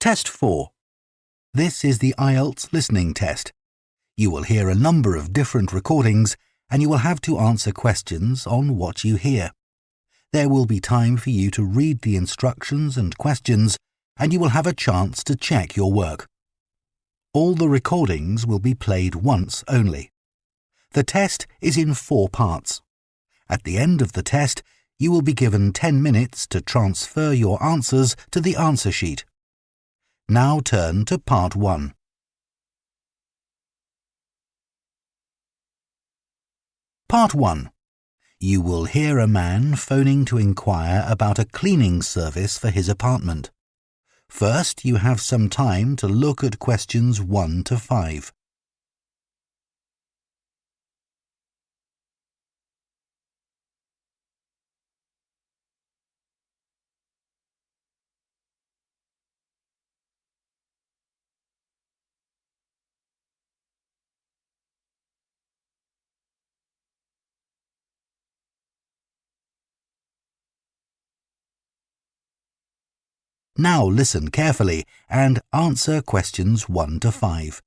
Test 4. This is the IELTS Listening Test. You will hear a number of different recordings and you will have to answer questions on what you hear. There will be time for you to read the instructions and questions and you will have a chance to check your work. All the recordings will be played once only. The test is in 4 parts. At the end of the test, you will be given 10 minutes to transfer your answers to the answer sheet. Now turn to Part 1. Part 1. You will hear a man phoning to inquire about a cleaning service for his apartment. First, you have some time to look at questions 1 to 5. Now listen carefully and answer questions 1 to 5.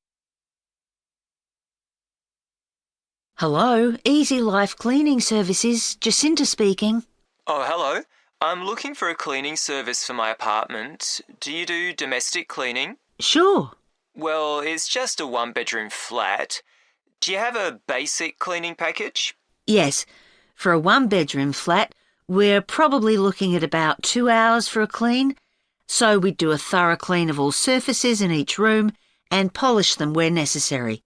Hello, Easy Life Cleaning Services, Jacinta speaking. Oh, hello. I'm looking for a cleaning service for my apartment. Do you do domestic cleaning? Sure. Well, it's just a 1-bedroom flat. Do you have a basic cleaning package? Yes, for a 1-bedroom flat, we're probably looking at about 2 hours for a clean. So we'd do a thorough clean of all surfaces in each room and polish them where necessary.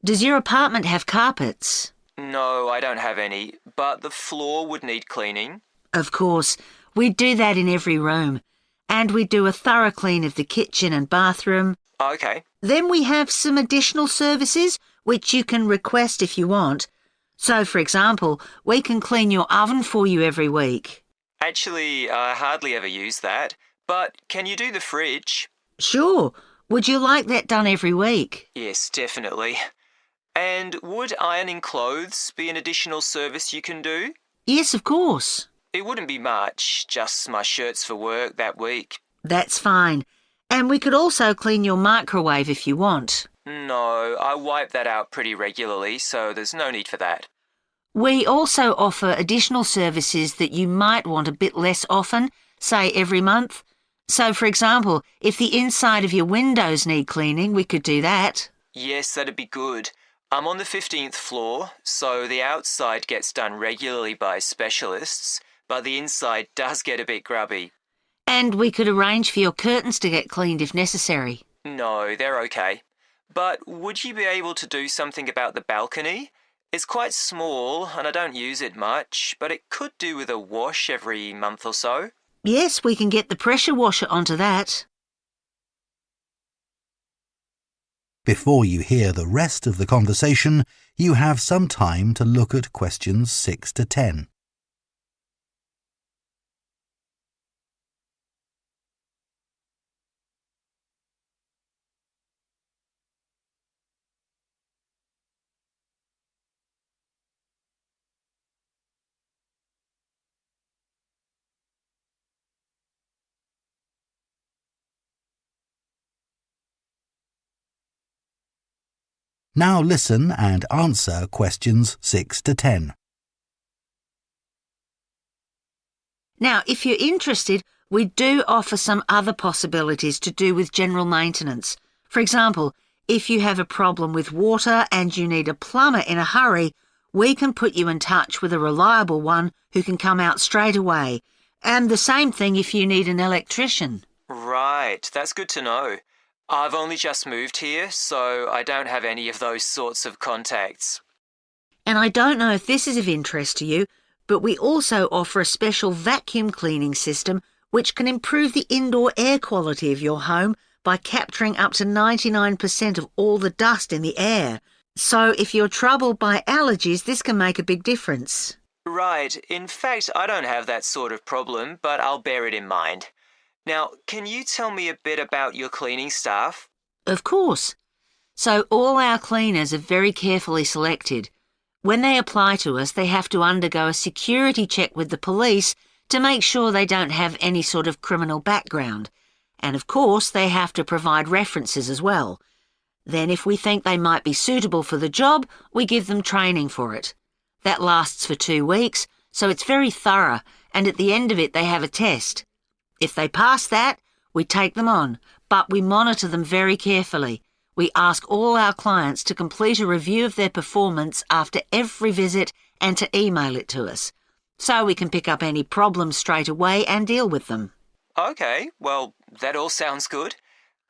Does your apartment have carpets? No, I don't have any, but the floor would need cleaning. Of course, we'd do that in every room. And we'd do a thorough clean of the kitchen and bathroom. Okay. Then we have some additional services which you can request if you want. So, for example, we can clean your oven for you every week. Actually, I hardly ever use that. But can you do the fridge? Sure. Would you like that done every week? Yes, definitely. And would ironing clothes be an additional service you can do? Yes, of course. It wouldn't be much, just my shirts for work that week. That's fine. And we could also clean your microwave if you want. No, I wipe that out pretty regularly, so there's no need for that. We also offer additional services that you might want a bit less often, say every month. So, for example, if the inside of your windows need cleaning, we could do that. Yes, that'd be good. I'm on the 15th floor, so the outside gets done regularly by specialists, but the inside does get a bit grubby. And we could arrange for your curtains to get cleaned if necessary. No, they're okay. But would you be able to do something about the balcony? It's quite small and I don't use it much, but it could do with a wash every month or so. Yes, we can get the pressure washer onto that. Before you hear the rest of the conversation, you have some time to look at questions 6 to 10. Now listen and answer questions 6 to 10. Now, if you're interested, we do offer some other possibilities to do with general maintenance. For example, if you have a problem with water and you need a plumber in a hurry, we can put you in touch with a reliable one who can come out straight away. And the same thing if you need an electrician. Right, that's good to know. I've only just moved here, so I don't have any of those sorts of contacts. And I don't know if this is of interest to you, but we also offer a special vacuum cleaning system which can improve the indoor air quality of your home by capturing up to 99% of all the dust in the air. So if you're troubled by allergies, this can make a big difference. Right, in fact, I don't have that sort of problem, but I'll bear it in mind. Now, can you tell me a bit about your cleaning staff? Of course. So all our cleaners are very carefully selected. When they apply to us, they have to undergo a security check with the police to make sure they don't have any sort of criminal background. And of course, they have to provide references as well. Then if we think they might be suitable for the job, we give them training for it. That lasts for 2 weeks, so it's very thorough, and at the end of it they have a test. If they pass that, we take them on, but we monitor them very carefully. We ask all our clients to complete a review of their performance after every visit and to email it to us, so we can pick up any problems straight away and deal with them. Okay, well, that all sounds good.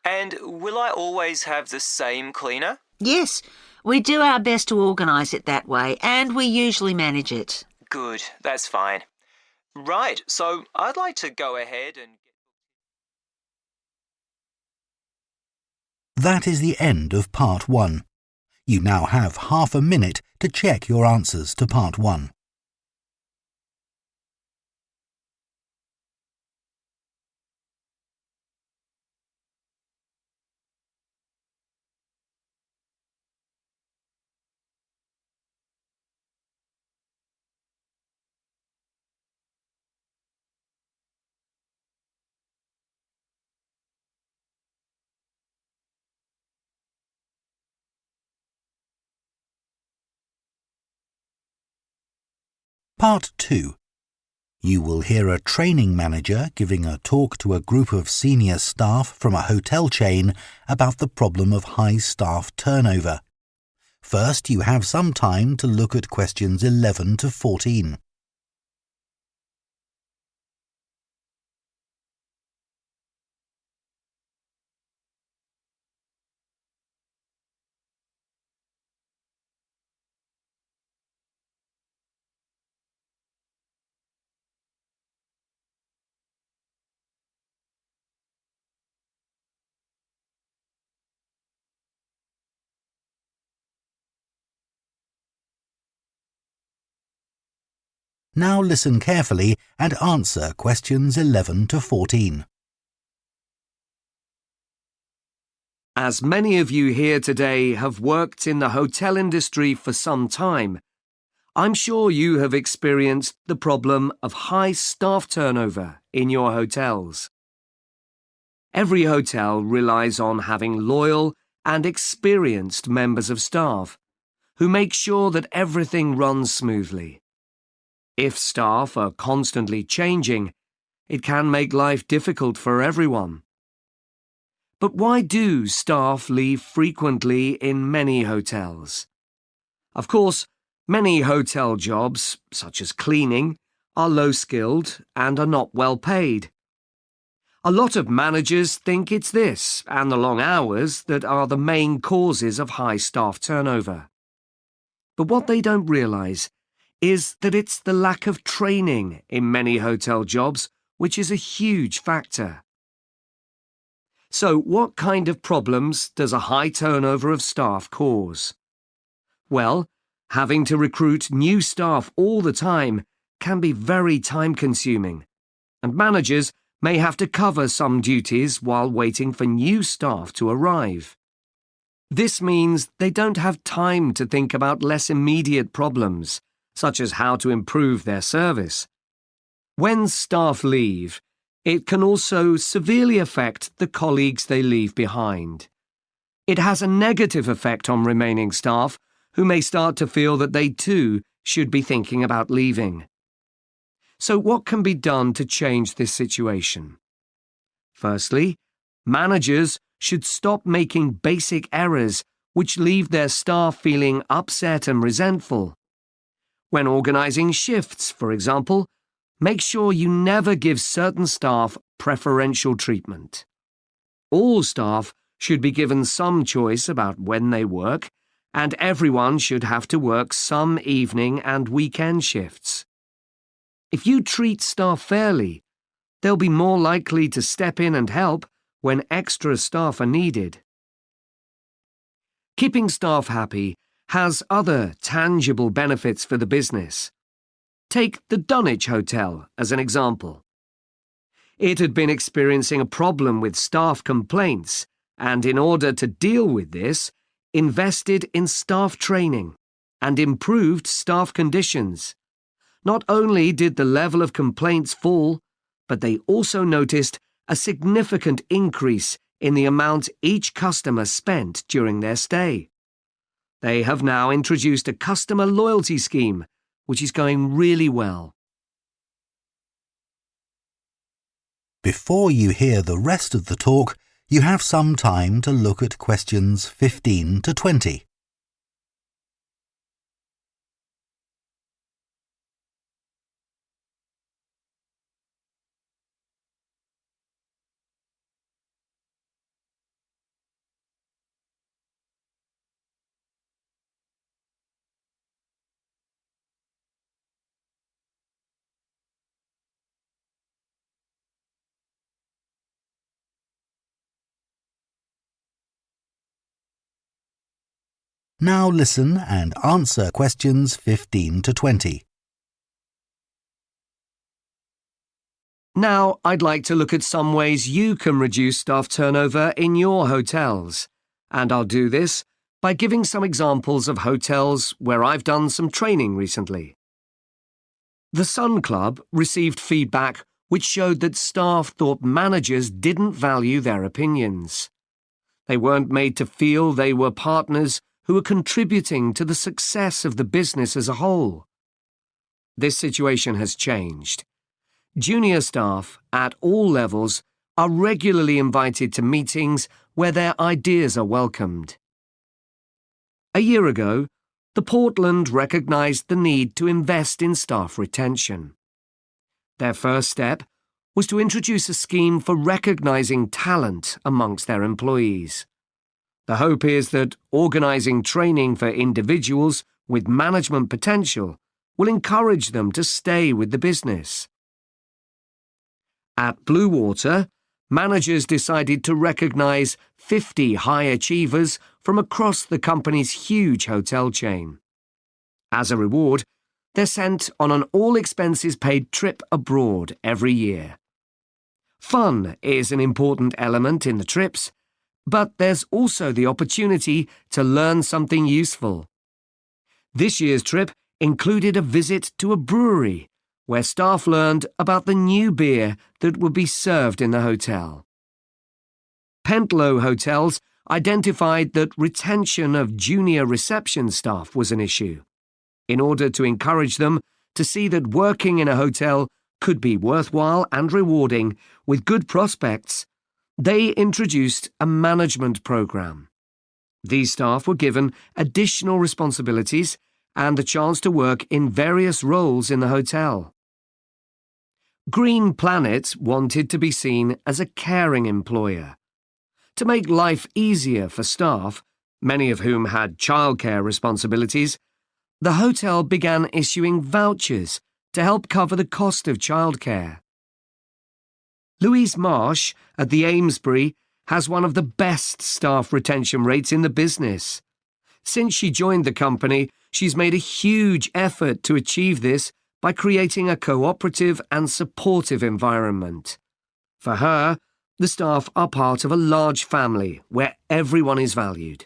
And will I always have the same cleaner? Yes, we do our best to organise it that way, and we usually manage it. Good, that's fine. Right, so I'd like to go ahead and... That is the end of Part 1. You now have half a minute to check your answers to Part 1. Part 2. You will hear a training manager giving a talk to a group of senior staff from a hotel chain about the problem of high staff turnover. First, you have some time to look at questions 11 to 14. Now listen carefully and answer questions 11 to 14. As many of you here today have worked in the hotel industry for some time, I'm sure you have experienced the problem of high staff turnover in your hotels. Every hotel relies on having loyal and experienced members of staff who make sure that everything runs smoothly. If staff are constantly changing, it can make life difficult for everyone. But why do staff leave frequently in many hotels? Of course, many hotel jobs, such as cleaning, are low-skilled and are not well paid. A lot of managers think it's this and the long hours that are the main causes of high staff turnover. But what they don't realise is that it's the lack of training in many hotel jobs which is a huge factor. So what kind of problems does a high turnover of staff cause? Well, having to recruit new staff all the time can be very time-consuming, and managers may have to cover some duties while waiting for new staff to arrive. This means they don't have time to think about less immediate problems, such as how to improve their service. When staff leave, it can also severely affect the colleagues they leave behind. It has a negative effect on remaining staff, who may start to feel that they too should be thinking about leaving. So what can be done to change this situation? Firstly, managers should stop making basic errors which leave their staff feeling upset and resentful. When organising shifts, for example, make sure you never give certain staff preferential treatment. All staff should be given some choice about when they work, and everyone should have to work some evening and weekend shifts. If you treat staff fairly, they'll be more likely to step in and help when extra staff are needed. Keeping staff happy has other tangible benefits for the business. Take the Dunwich Hotel as an example. It had been experiencing a problem with staff complaints and, in order to deal with this, invested in staff training and improved staff conditions. Not only did the level of complaints fall, but they also noticed a significant increase in the amount each customer spent during their stay. They have now introduced a customer loyalty scheme, which is going really well. Before you hear the rest of the talk, you have some time to look at questions 15 to 20. Now listen and answer questions 15 to 20. Now I'd like to look at some ways you can reduce staff turnover in your hotels. And I'll do this by giving some examples of hotels where I've done some training recently. The Sun Club received feedback which showed that staff thought managers didn't value their opinions. They weren't made to feel they were partners who were contributing to the success of the business as a whole. This situation has changed. Junior staff at all levels are regularly invited to meetings where their ideas are welcomed. A year ago, the Portland recognised the need to invest in staff retention. Their first step was to introduce a scheme for recognising talent amongst their employees. The hope is that organising training for individuals with management potential will encourage them to stay with the business. At Blue Water, managers decided to recognise 50 high achievers from across the company's huge hotel chain. As a reward, they're sent on an all-expenses-paid trip abroad every year. Fun is an important element in the trips, but there's also the opportunity to learn something useful. This year's trip included a visit to a brewery, where staff learned about the new beer that would be served in the hotel. Pentlow Hotels identified that retention of junior reception staff was an issue. In order to encourage them to see that working in a hotel could be worthwhile and rewarding with good prospects, they introduced a management program. These staff were given additional responsibilities and the chance to work in various roles in the hotel. Green Planet wanted to be seen as a caring employer. To make life easier for staff, many of whom had childcare responsibilities, the hotel began issuing vouchers to help cover the cost of childcare. Louise Marsh at the Amesbury has one of the best staff retention rates in the business. Since she joined the company, she's made a huge effort to achieve this by creating a cooperative and supportive environment. For her, the staff are part of a large family where everyone is valued.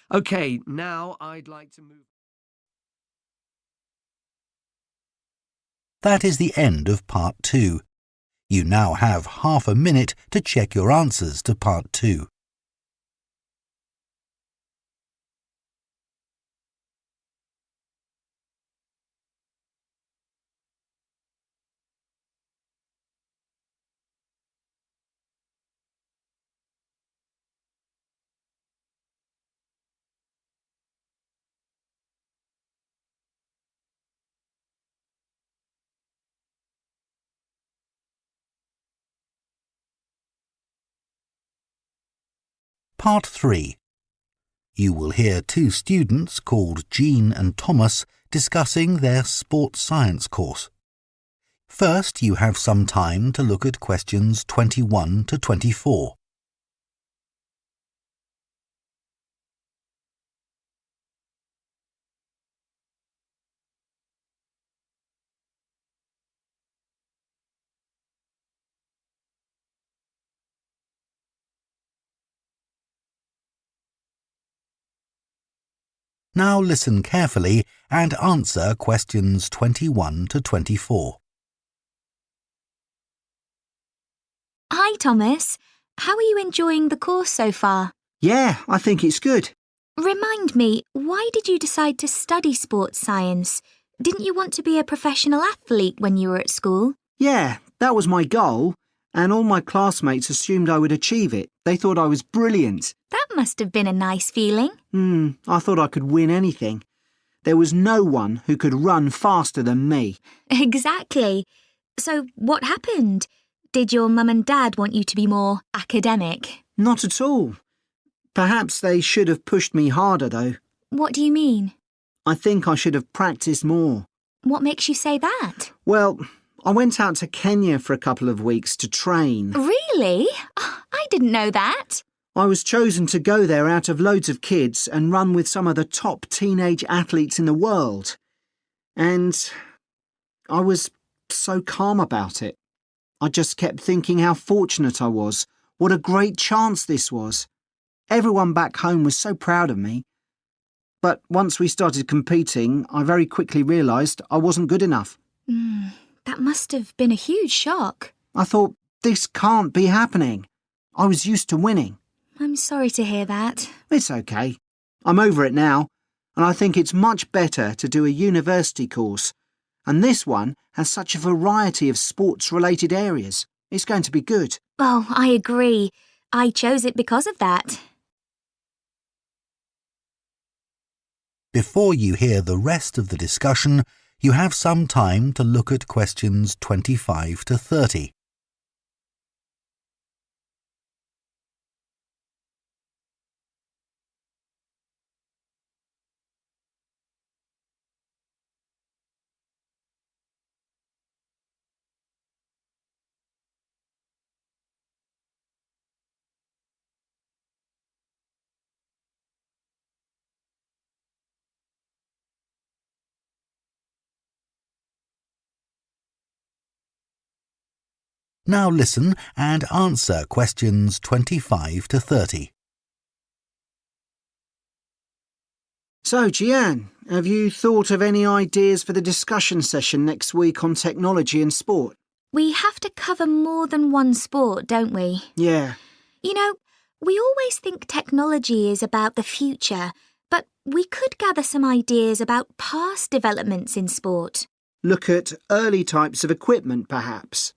OK, now I'd like to move... That is the end of Part 2. You now have half a minute to check your answers to Part 2. Part 3. You will hear two students called Jean and Thomas discussing their sports science course. First, you have some time to look at questions 21 to 24. Now listen carefully and answer questions 21 to 24. Hi, Thomas. How are you enjoying the course so far? Yeah, I think it's good. Remind me, why did you decide to study sports science? Didn't you want to be a professional athlete when you were at school? Yeah, that was my goal, and all my classmates assumed I would achieve it. They thought I was brilliant. That must have been a nice feeling. I thought I could win anything. There was no one who could run faster than me. Exactly. So what happened? Did your mum and dad want you to be more academic? Not at all. Perhaps they should have pushed me harder, though. What do you mean? I think I should have practiced more. What makes you say that? Well, I went out to Kenya for a couple of weeks to train. Really? I didn't know that. I was chosen to go there out of loads of kids and run with some of the top teenage athletes in the world. And I was so calm about it. I just kept thinking how fortunate I was. What a great chance this was. Everyone back home was so proud of me. But once we started competing, I very quickly realised I wasn't good enough. That must have been a huge shock. I thought, this can't be happening. I was used to winning. I'm sorry to hear that. It's okay. I'm over it now, and I think it's much better to do a university course. And this one has such a variety of sports-related areas. It's going to be good. Oh, I agree. I chose it because of that. Before you hear the rest of the discussion, you have some time to look at questions 25 to 30. Now listen and answer questions 25 to 30. So, Jian, have you thought of any ideas for the discussion session next week on technology and sport? We have to cover more than one sport, don't we? Yeah. You know, we always think technology is about the future, but we could gather some ideas about past developments in sport. Look at early types of equipment, perhaps.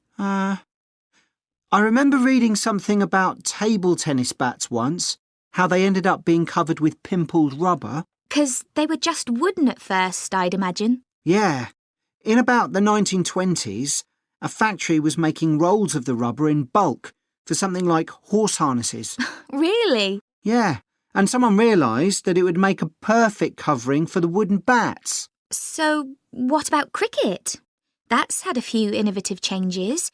I remember reading something about table tennis bats once, how they ended up being covered with pimpled rubber. 'Cause they were just wooden at first, I'd imagine. Yeah. In about the 1920s, a factory was making rolls of the rubber in bulk for something like horse harnesses. Really? Yeah, and someone realised that it would make a perfect covering for the wooden bats. So, what about cricket? That's had a few innovative changes.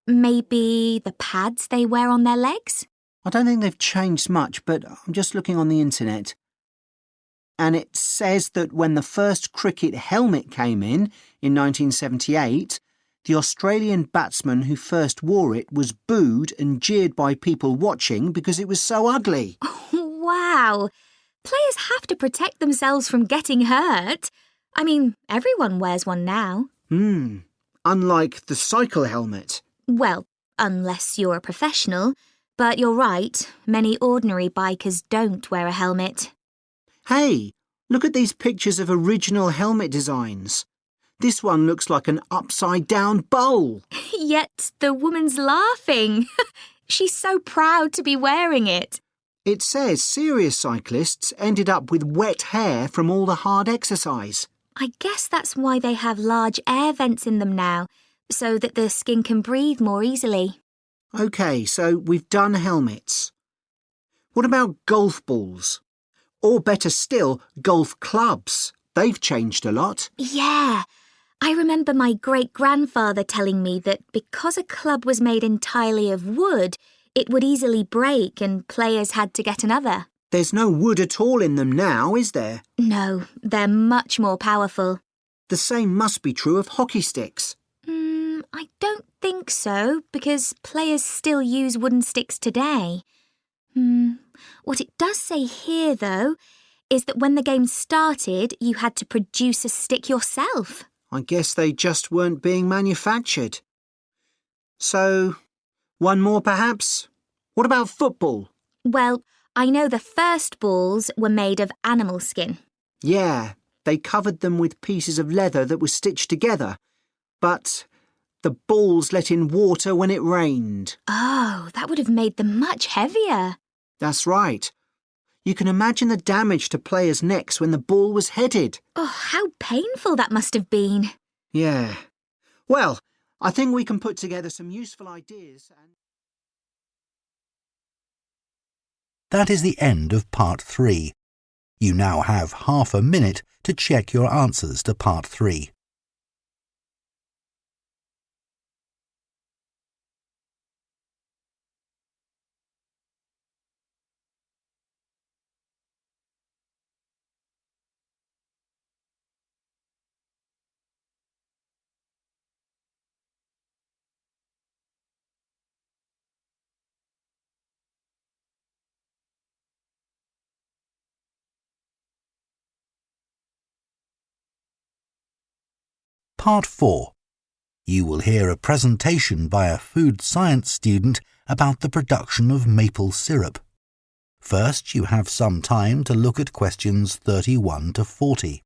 Maybe the pads they wear on their legs? I don't think they've changed much, but I'm just looking on the internet. And it says that when the first cricket helmet came in 1978, the Australian batsman who first wore it was booed and jeered by people watching because it was so ugly. Wow! Players have to protect themselves from getting hurt. I mean, everyone wears one now. Unlike the cycle helmet. Well, unless you're a professional. But you're right, many ordinary bikers don't wear a helmet. Hey, look at these pictures of original helmet designs. This one looks like an upside-down bowl. Yet the woman's laughing. She's so proud to be wearing it. It says serious cyclists ended up with wet hair from all the hard exercise. I guess that's why they have large air vents in them now, so that the skin can breathe more easily. OK, so we've done helmets. What about golf balls? Or better still, golf clubs. They've changed a lot. Yeah. I remember my great-grandfather telling me that because a club was made entirely of wood, it would easily break and players had to get another. There's no wood at all in them now, is there? No, they're much more powerful. The same must be true of hockey sticks. I don't think so, because players still use wooden sticks today. What it does say here, though, is that when the game started, you had to produce a stick yourself. I guess they just weren't being manufactured. So, One more, perhaps? What about football? Well, I know the first balls were made of animal skin. Yeah, they covered them with pieces of leather that were stitched together. But the balls let in water when it rained. Oh, that would have made them much heavier. That's right. You can imagine the damage to players' necks when the ball was headed. Oh, how painful that must have been. Yeah. Well, I think we can put together some useful ideas and... That is the end of Part 3. You now have half a minute to check your answers to Part 3. Part 4. You will hear a presentation by a food science student about the production of maple syrup. First, you have some time to look at questions 31 to 40.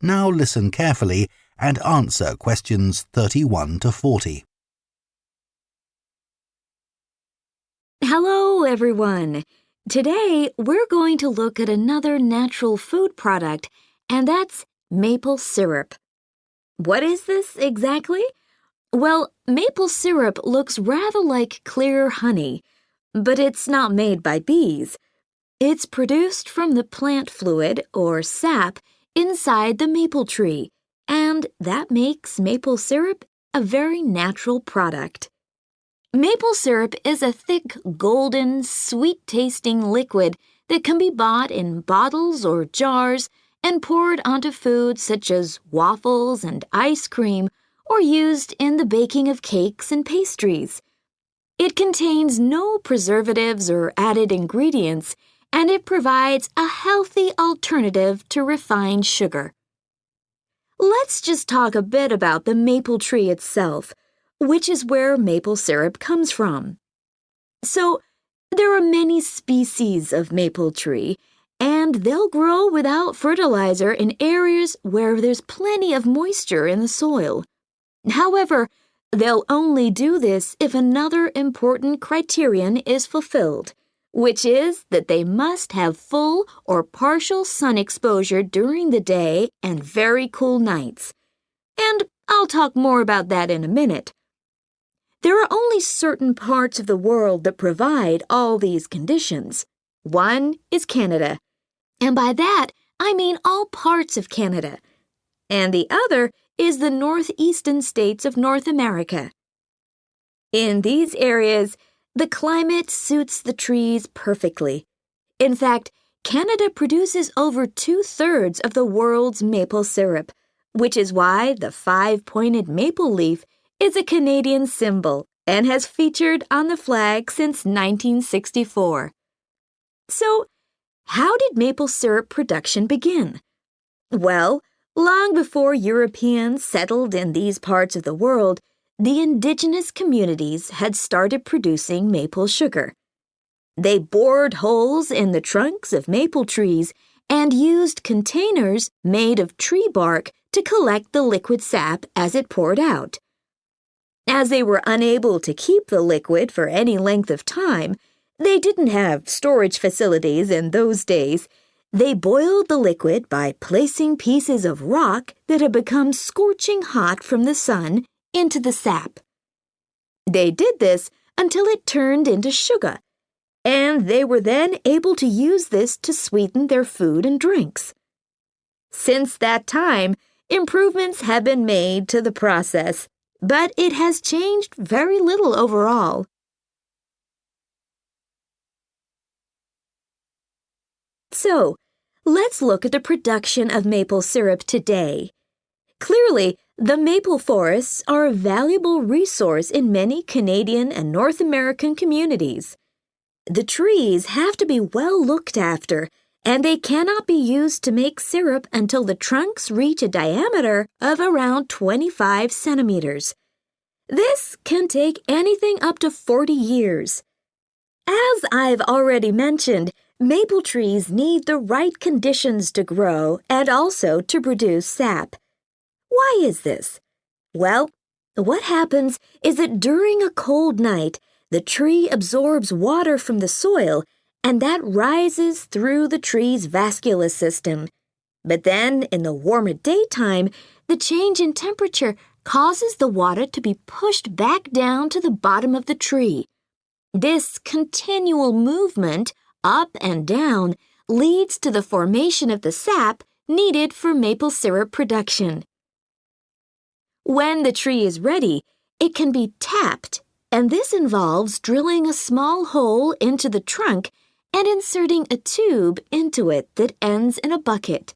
Now listen carefully and answer questions 31 to 40. Hello, everyone. Today, we're going to look at another natural food product, and that's maple syrup. What is this exactly? Well, maple syrup looks rather like clear honey, but it's not made by bees. It's produced from the plant fluid, or sap, inside the maple tree, and that makes maple syrup a very natural product. Maple syrup is a thick, golden, sweet-tasting liquid that can be bought in bottles or jars and poured onto foods such as waffles and ice cream, or used in the baking of cakes and pastries. It contains no preservatives or added ingredients, and it provides a healthy alternative to refined sugar. Let's just talk a bit about the maple tree itself, which is where maple syrup comes from. So, there are many species of maple tree, and they'll grow without fertilizer in areas where there's plenty of moisture in the soil. However, they'll only do this if another important criterion is fulfilled, which is that they must have full or partial sun exposure during the day and very cool nights. And I'll talk more about that in a minute. There are only certain parts of the world that provide all these conditions. One is Canada, and by that I mean all parts of Canada. And the other is the northeastern states of North America. In these areas, the climate suits the trees perfectly. In fact, Canada produces over 2/3 of the world's maple syrup, which is why the 5-pointed maple leaf is a Canadian symbol and has featured on the flag since 1964. So, how did maple syrup production begin? Well, long before Europeans settled in these parts of the world, the indigenous communities had started producing maple sugar. They bored holes in the trunks of maple trees and used containers made of tree bark to collect the liquid sap as it poured out. As they were unable to keep the liquid for any length of time, they didn't have storage facilities in those days. They boiled the liquid by placing pieces of rock that had become scorching hot from the sun into the sap. They did this until it turned into sugar, and they were then able to use this to sweeten their food and drinks. Since that time, improvements have been made to the process, but it has changed very little overall. So, let's look at the production of maple syrup today. Clearly, the maple forests are a valuable resource in many Canadian and North American communities. The trees have to be well looked after, and they cannot be used to make syrup until the trunks reach a diameter of around 25 centimeters. This can take anything up to 40 years. As I've already mentioned, maple trees need the right conditions to grow and also to produce sap. Why is this? Well, what happens is that during a cold night, the tree absorbs water from the soil, and that rises through the tree's vascular system. But then, in the warmer daytime, the change in temperature causes the water to be pushed back down to the bottom of the tree. This continual movement, up and down, leads to the formation of the sap needed for maple syrup production. When the tree is ready, it can be tapped, and this involves drilling a small hole into the trunk and inserting a tube into it that ends in a bucket.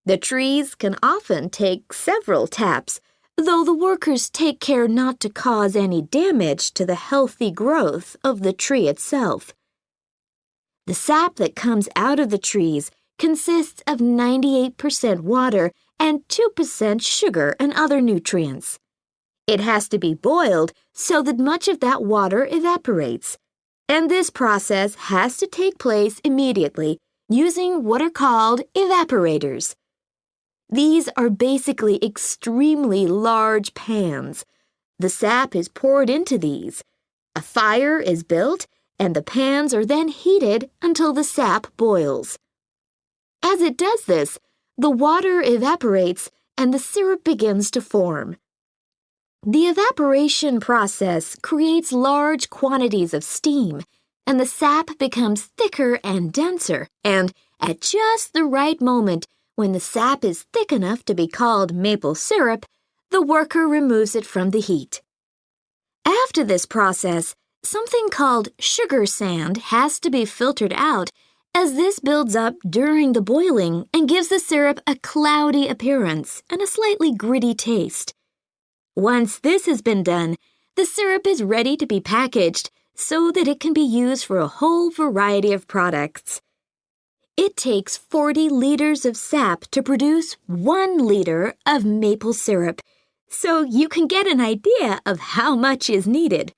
The trees can often take several taps, though the workers take care not to cause any damage to the healthy growth of the tree itself. The sap that comes out of the trees consists of 98% water and 2% sugar and other nutrients. It has to be boiled so that much of that water evaporates, and this process has to take place immediately using what are called evaporators. These are basically extremely large pans. The sap is poured into these. A fire is built, and the pans are then heated until the sap boils. As it does this, the water evaporates and the syrup begins to form. The evaporation process creates large quantities of steam, and the sap becomes thicker and denser, and at just the right moment, when the sap is thick enough to be called maple syrup, the worker removes it from the heat. After this process, something called sugar sand has to be filtered out, as this builds up during the boiling and gives the syrup a cloudy appearance and a slightly gritty taste. Once this has been done, the syrup is ready to be packaged so that it can be used for a whole variety of products. It takes 40 liters of sap to produce 1 liter of maple syrup, so you can get an idea of how much is needed.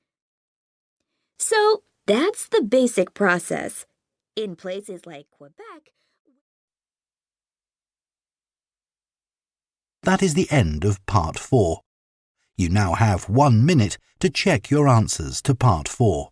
So that's the basic process. In places like Quebec, That is the end of Part 4. You now have 1 minute to check your answers to Part 4.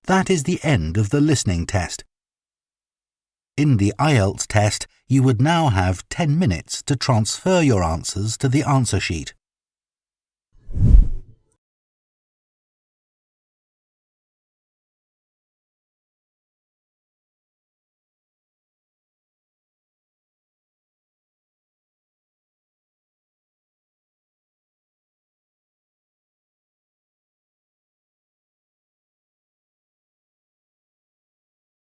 That is the end of the listening test. In the IELTS test, you would now have 10 minutes to transfer your answers to the answer sheet.